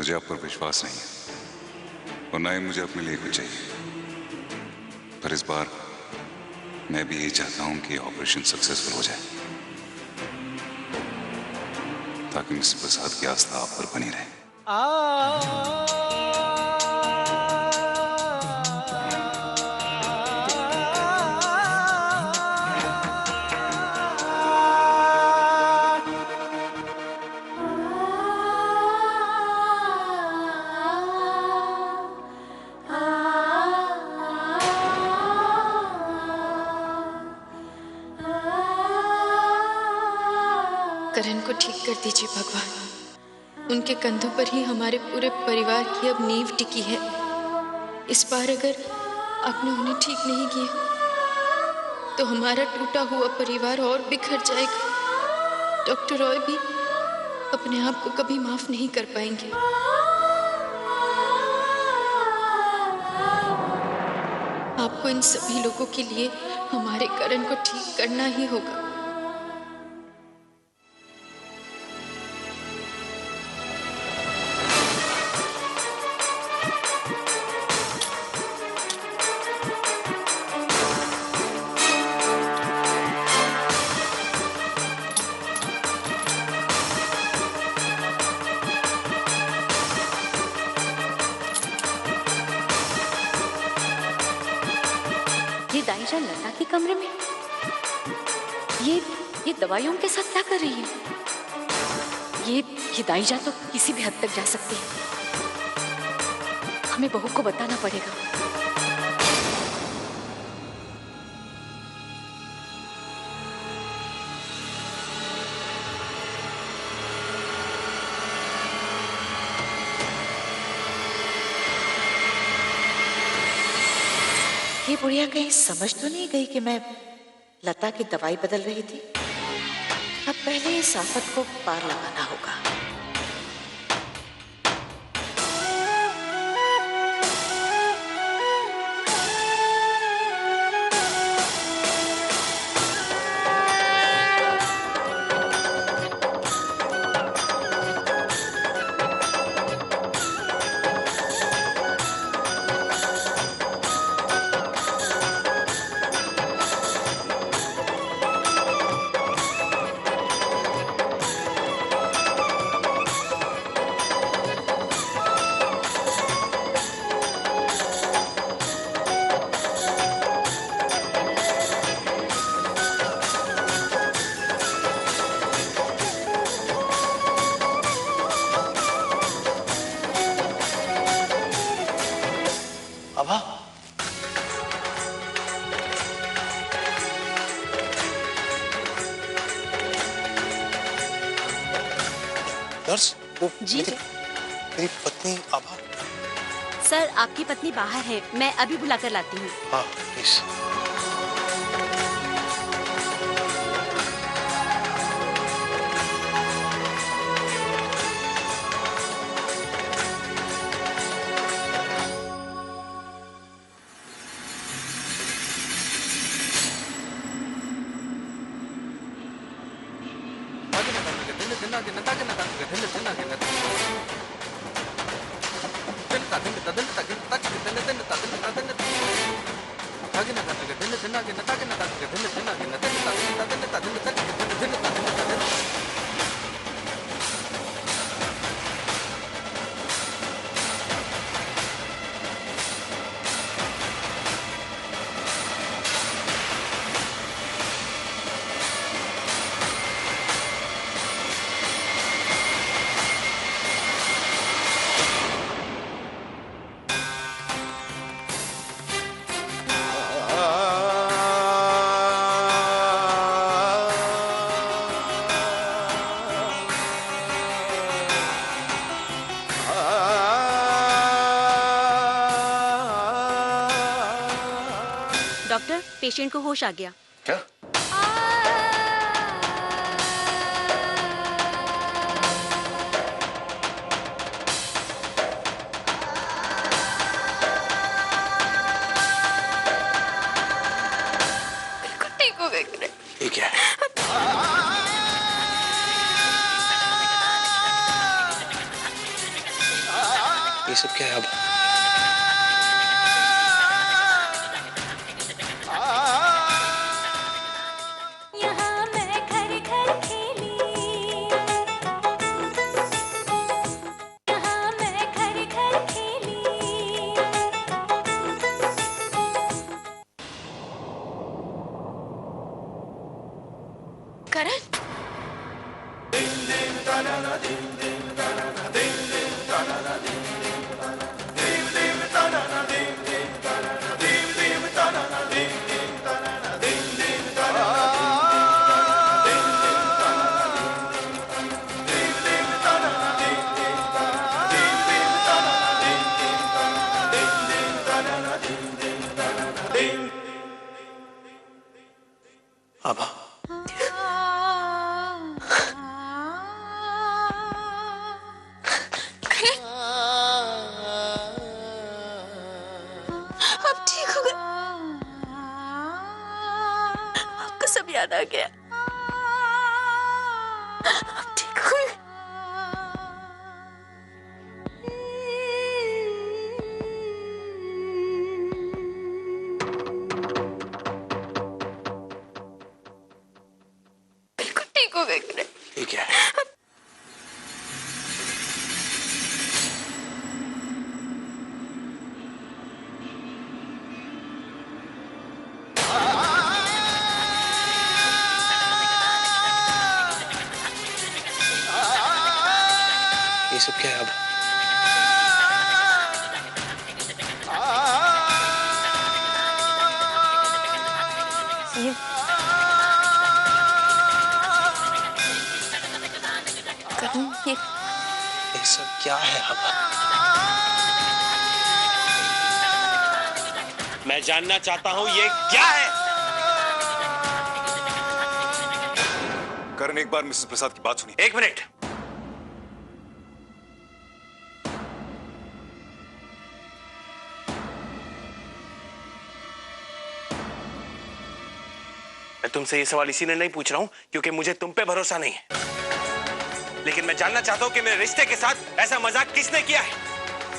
मुझे आप पर विश्वास नहीं है और ना ही मुझे अपने लिए कुछ चाहिए। पर इस बार मैं भी यही चाहता हूं कि ऑपरेशन सक्सेसफुल हो जाए, ताकि मिस्टर प्रसाद की आस्था आप पर बनी रहे। करण को ठीक कर दीजिए भगवान। उनके कंधों पर ही हमारे पूरे परिवार की अब नींव टिकी है। इस बार अगर आपने उन्हें ठीक नहीं किया तो हमारा टूटा हुआ परिवार और बिखर जाएगा। डॉक्टर रॉय भी अपने आप को कभी माफ नहीं कर पाएंगे। आपको इन सभी लोगों के लिए हमारे करण को ठीक करना ही होगा। दाइजा लता के कमरे में ये दवाइयों के साथ क्या कर रही है? ये दाइजा तो किसी भी हद तक जा सकती है। हमें बहू को बताना पड़ेगा। ये बुढ़िया कहीं समझ तो नहीं गई कि मैं लता की दवाई बदल रही थी? अब पहले इस आफत को पार लगाना होगा। नर्स, वो जी मेरी पत्नी आभा। सर, आपकी पत्नी बाहर है, मैं अभी बुलाकर लाती हूँ। हाँ प्लीज। डॉक्टर, पेशेंट को होश आ गया। क्या? बिल्कुल ठीक हो गए। ठीक है। ये सब क्या है आभा? यहाँ मैं घर घर खेली, यहाँ मैं घर घर खेली। करण, आभा, आप ठीक हो गए? आपको सब याद आ गया? आप ठीक हो गए? बिल्कुल ठीक हो गए करण। ये क्या है? ये सब क्या है आभा? ये करण, ये सब क्या है आभा? मैं जानना चाहता हूँ ये क्या है? करण, एक बार मिस्टर प्रसाद की बात सुनिए। एक मिनट। मैं तुमसे ये सवाल इसीलिए नहीं पूछ रहा हूं क्योंकि मुझे तुम पे भरोसा नहीं है, लेकिन मैं जानना चाहता हूं कि मेरे रिश्ते के साथ ऐसा मजाक किसने किया है?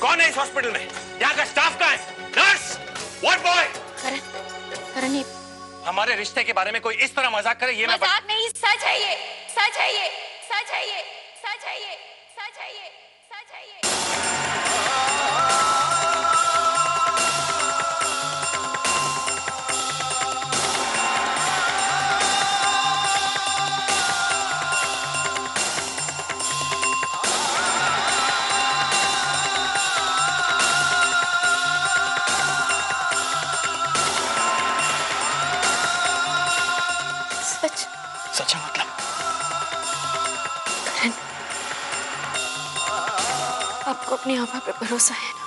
कौन है इस हॉस्पिटल में? यहाँ का स्टाफ कहाँ है? Nurse, ward boy. Karan, Karan, ये हमारे रिश्ते के बारे में कोई इस तरह मजाक करे ये मैं मजाक नहीं, सच है ये, सच है ये, सच है ये, सच है ये, सच है ये, सच है ये। सच? सच है मतलब? करण, आपको अपनी आभा पे भरोसा है ना?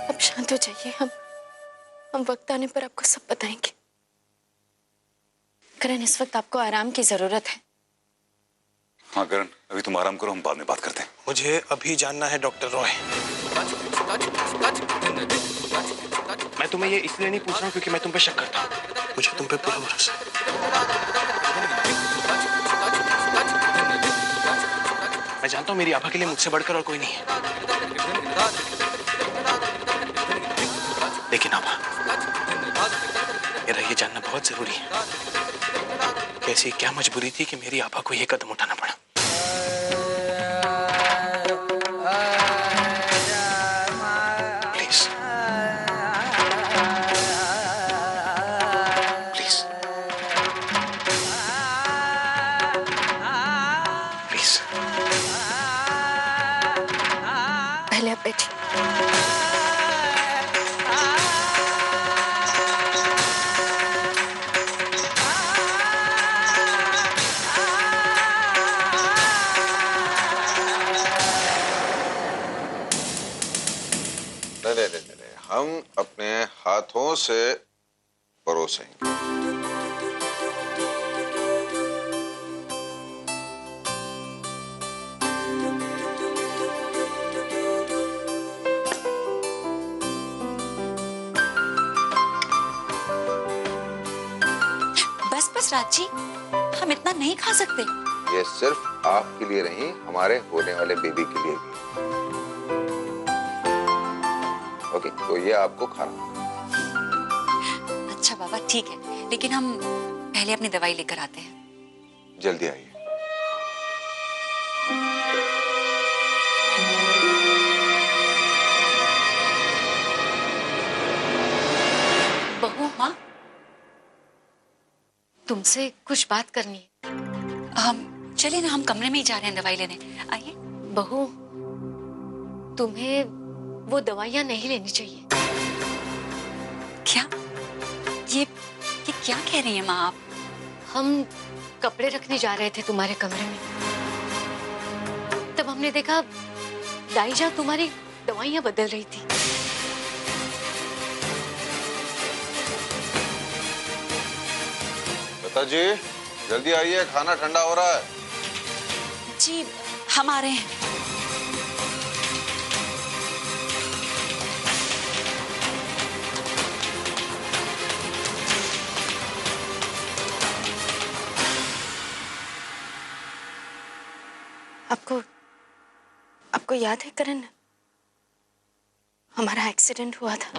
अब शांत हो जाइए। हम वक्त आने पर आपको सब बताएंगे। करण, इस वक्त आपको आराम की जरूरत है। हाँ करण, अभी तुम आराम करो, हम बाद में बात करते हैं। मुझे अभी जानना है डॉक्टर रॉय। मैं तुम्हें ये इसलिए नहीं पूछ रहा हूँ क्योंकि मैं तुम पे शक करता हूँ। मुझे तुम पे पूरा भरोसा है। मैं जानता हूँ मेरी आभा के लिए मुझसे बढ़कर और कोई नहीं है, लेकिन आभा, मेरा ये जानना बहुत जरूरी है कि ऐसी क्या मजबूरी थी कि मेरी आभा को ये कदम उठाना पड़ा। Please, please, please. पहले आप बैठिए। नहीं, हम अपने हाथों से परोसेंगे। बस बस राज जी, हम इतना नहीं खा सकते। ये सिर्फ आपके लिए नहीं, हमारे होने वाले बेबी के लिए भी। ओके, तो ये आपको खाना। अच्छा बाबा ठीक है, लेकिन हम पहले अपनी दवाई लेकर आते हैं। जल्दी आइए। बहू, माँ, तुमसे कुछ बात करनी है। हम चलिए ना, हम कमरे में ही जा रहे हैं दवाई लेने। आइए। बहू, तुम्हें वो दवाइयां नहीं लेनी चाहिए। क्या? ये क्या कह रही हैं माँ आप? हम कपड़े रखने जा रहे थे तुम्हारे कमरे में, तब हमने देखा दाईजा तुम्हारी दवाइयां बदल रही थी। लता जी, जल्दी आइए, खाना ठंडा हो रहा है। जी, हम आ रहे हैं। आपको याद है करण, हमारा एक्सीडेंट हुआ था।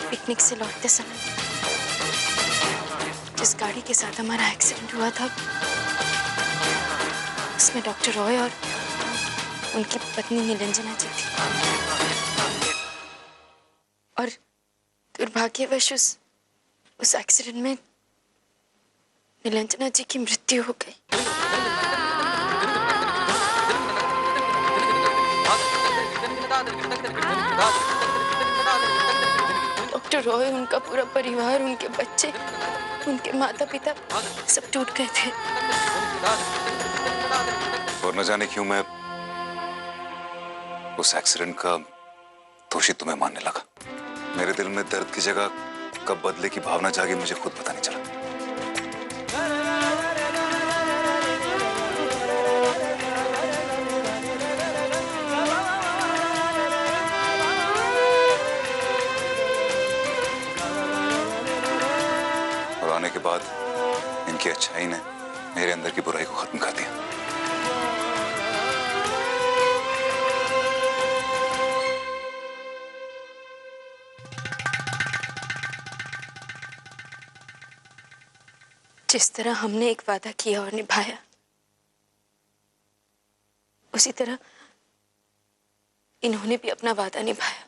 पिकनिक से लौटते समय जिस गाड़ी के साथ हमारा एक्सीडेंट हुआ था, उसमें डॉक्टर रॉय और उनकी पत्नी निरंजना जी थी। और दुर्भाग्यवश उस एक्सीडेंट में निरंजना जी की मृत्यु हो गई। डॉक्टर रॉय, उनका पूरा परिवार, उनके बच्चे, उनके माता पिता सब टूट गए थे। और न जाने क्यों मैं उस एक्सीडेंट का दोषी तुम्हें मानने लगा। मेरे दिल में दर्द की जगह कब बदले की भावना जागी, मुझे खुद पता नहीं चला। और आने के बाद इनकी अच्छाई ने मेरे अंदर की बुराई को खत्म कर दिया। जिस तरह हमने एक वादा किया और निभाया, उसी तरह इन्होंने भी अपना वादा निभाया।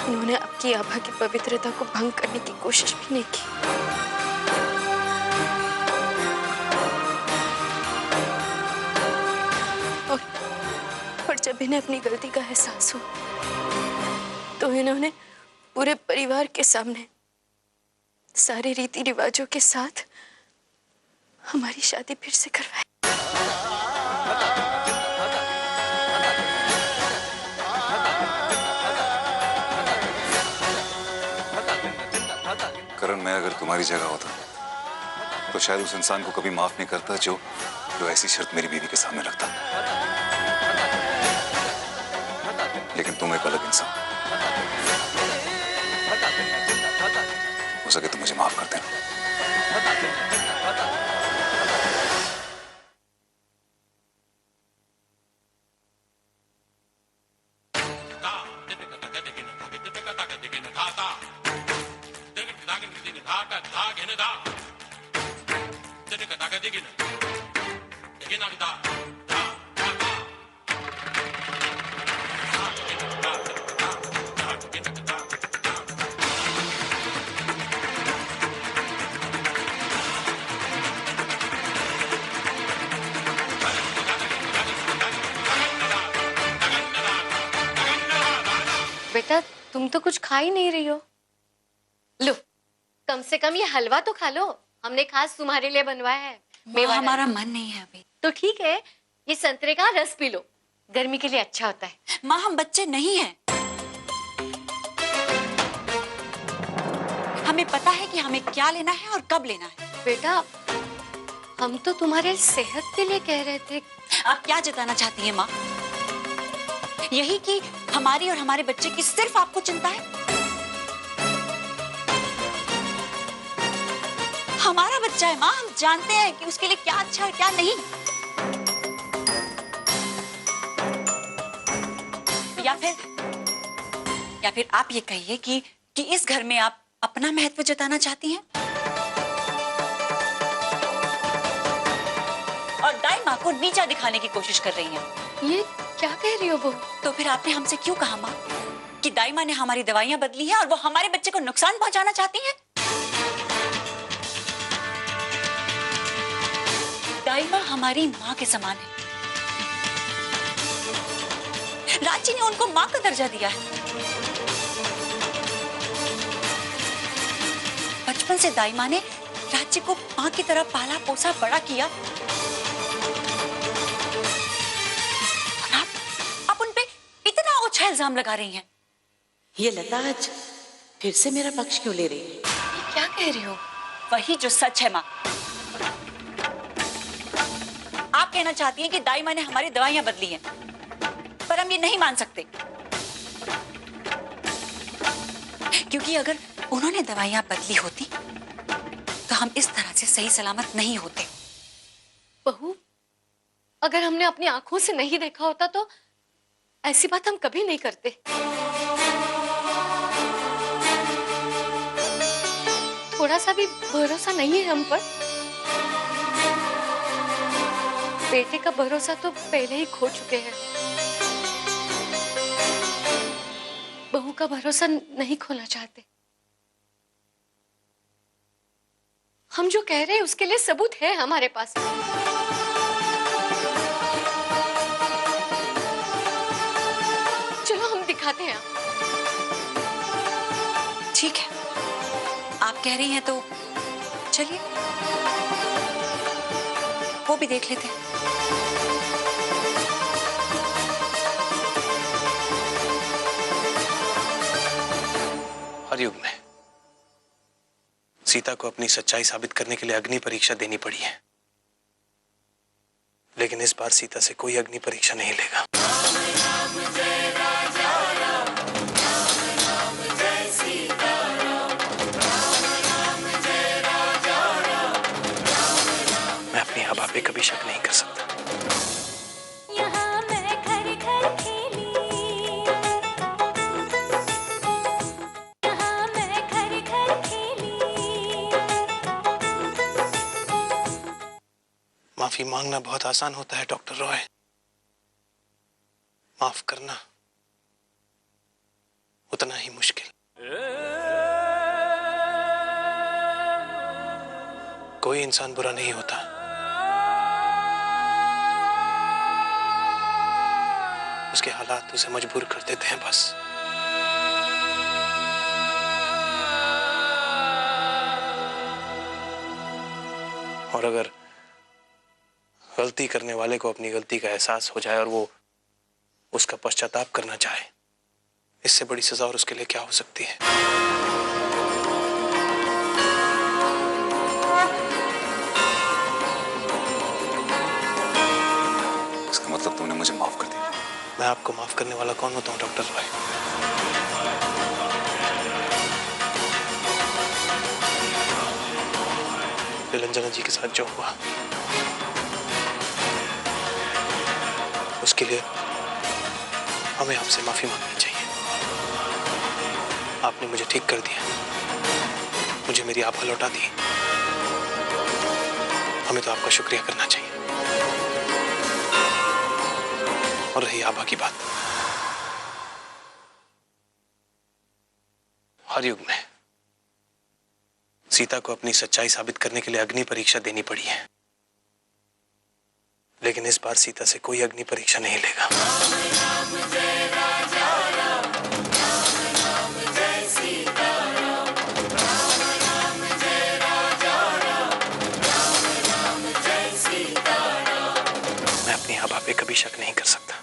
इन्होंने आपकी आभा की पवित्रता को भंग करने की कोशिश भी नहीं की। और जब इन्हें अपनी गलती का एहसास हुआ, तो इन्होंने पूरे परिवार के सामने सारे रीति रिवाजों के साथ हमारी शादी फिर से करवाई। करण, मैं अगर तुम्हारी जगह होता तो शायद उस इंसान को कभी माफ नहीं करता जो ऐसी शर्त मेरी बीवी के सामने रखता। लेकिन तुम एक अलग इंसान, हो सके तो मुझे माफ कर देना। बेटा, तुम तो कुछ खा ही नहीं रही हो। लो, कम से कम ये हलवा तो खा लो, हमने खास तुम्हारे लिए बनवाया है। मेवा हमारा मन नहीं है अभी। तो ठीक है, ये संतरे का रस पी लो, गर्मी के लिए अच्छा होता है। माँ, हम बच्चे नहीं हैं। हमें पता है कि हमें क्या लेना है और कब लेना है। बेटा, हम तो तुम्हारे सेहत के लिए कह रहे थे। आप क्या जताना चाहती हैं माँ? यही कि हमारी और हमारे बच्चे की सिर्फ आपको चिंता है? हमारा बच्चा है माँ, हम जानते हैं कि उसके लिए क्या अच्छा और क्या नहीं। या फिर आप ये कहिए कि इस घर में आप अपना महत्व जताना चाहती हैं और दाई माँ को नीचा दिखाने की कोशिश कर रही हैं। ये क्या कह रही हो बहू? तो फिर आपने हमसे क्यों कहा माँ कि दाई माँ ने हमारी दवाइयां बदली हैं और वो हमारे बच्चे को नुकसान पहुंचाना चाहती हैं? दाई माँ हमारी माँ के समान है। रांची ने उनको माँ का दर्जा दिया है। बचपन से दाई माँ ने रांची को माँ की तरह पाला पोसा बड़ा किया और आप उन पे इतना ओछा इल्जाम लगा रही हैं। ये लता आज फिर से मेरा पक्ष क्यों ले रही है? ये क्या कह रही हो? वही जो सच है माँ। आप कहना चाहती हैं कि दाई माँ ने हमारी दवाइयां बदली हैं, पर हम ये नहीं मान सकते क्योंकि अगर उन्होंने दवाइयां बदली होती तो हम इस तरह से सही सलामत नहीं होते। बहू, अगर हमने अपनी आंखों से नहीं देखा होता तो ऐसी बात हम कभी नहीं करते। थोड़ा सा भी भरोसा नहीं है हम पर। बेटे का भरोसा तो पहले ही खो चुके हैं। बहू का भरोसा नहीं खोना चाहते। हम जो कह रहे हैं उसके लिए सबूत है हमारे पास। चलो हम दिखाते हैं। ठीक है, आप कह रही हैं तो चलिए वो भी देख लेते हैं। हर युग में सीता को अपनी सच्चाई साबित करने के लिए अग्नि परीक्षा देनी पड़ी है, लेकिन इस बार सीता से कोई अग्नि परीक्षा नहीं लेगा। मैं अपनी आभा पे कभी शक नहीं कर सकता। माफी मांगना बहुत आसान होता है डॉक्टर रॉय, माफ करना उतना ही मुश्किल। कोई इंसान बुरा नहीं होता, उसके हालात उसे मजबूर कर देते हैं बस। और अगर गलती करने वाले को अपनी गलती का एहसास हो जाए और वो उसका पश्चाताप करना चाहे, इससे बड़ी सजा और उसके लिए क्या हो सकती है? इसका मतलब तुमने मुझे माफ कर दिया? मैं आपको माफ करने वाला कौन होता हूं डॉक्टर रॉय? निरंजना जी के साथ जो हुआ उसके लिए हमें आपसे माफी मांगनी चाहिए। आपने मुझे ठीक कर दिया, मुझे मेरी आभा लौटा दी। हमें तो आपका शुक्रिया करना चाहिए। और रही आभा की बात, हर युग में सीता को अपनी सच्चाई साबित करने के लिए अग्नि परीक्षा देनी पड़ी है, लेकिन इस बार सीता से कोई अग्नि परीक्षा नहीं लेगा। मैं अपनी आभा पे कभी शक नहीं कर सकता।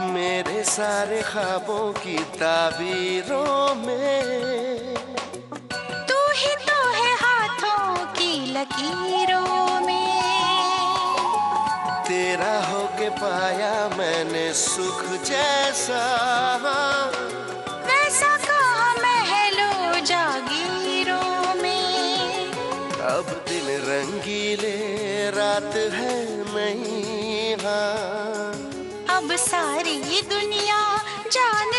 मेरे सारे ख्वाबों की ताबीरों में तू लकीरों में। तेरा होके पाया मैंने सुख जैसा, वैसा कहाँ महलों जागीरों में। अब दिन रंगीले रात है नहीं, हाँ अब सारी दुनिया जान